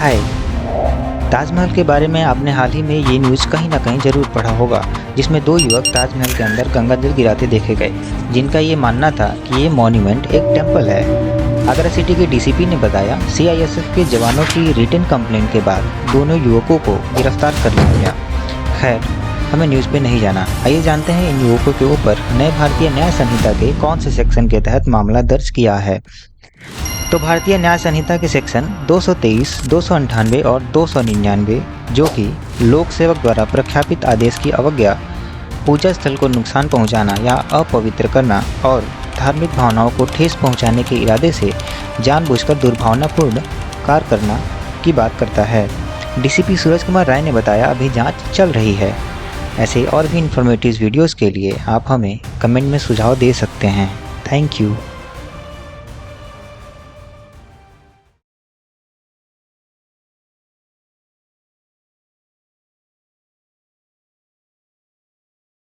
हाय। ताजमहल के बारे में आपने हाल ही में ये न्यूज़ कहीं ना कहीं ज़रूर पढ़ा होगा, जिसमें दो युवक ताजमहल के अंदर गंगा जल गिराते देखे गए, जिनका ये मानना था कि ये मॉन्यूमेंट एक टेम्पल है। आगरा सिटी के डीसीपी ने बताया, सीआईएसएफ के जवानों की रिटन कंप्लेंट के बाद दोनों युवकों को गिरफ्तार कर लिया गया। खैर, हमें न्यूज़ पे नहीं जाना, आइए जानते हैं इन युवकों के ऊपर नए भारतीय न्याय संहिता के कौन से सेक्शन के तहत मामला दर्ज किया है। तो भारतीय न्याय संहिता के सेक्शन 223, 298 और 299, जो कि लोक सेवक द्वारा प्रख्यापित आदेश की अवज्ञा, पूजा स्थल को नुकसान पहुंचाना या अपवित्र करना और धार्मिक भावनाओं को ठेस पहुंचाने के इरादे से जानबूझकर दुर्भावनापूर्ण कार्य करना की बात करता है। डीसीपी सूरज कुमार राय ने बताया, अभी जांच चल रही है। ऐसे और भी इन्फॉर्मेटिव वीडियोज़ के लिए आप हमें कमेंट में सुझाव दे सकते हैं। Thank you.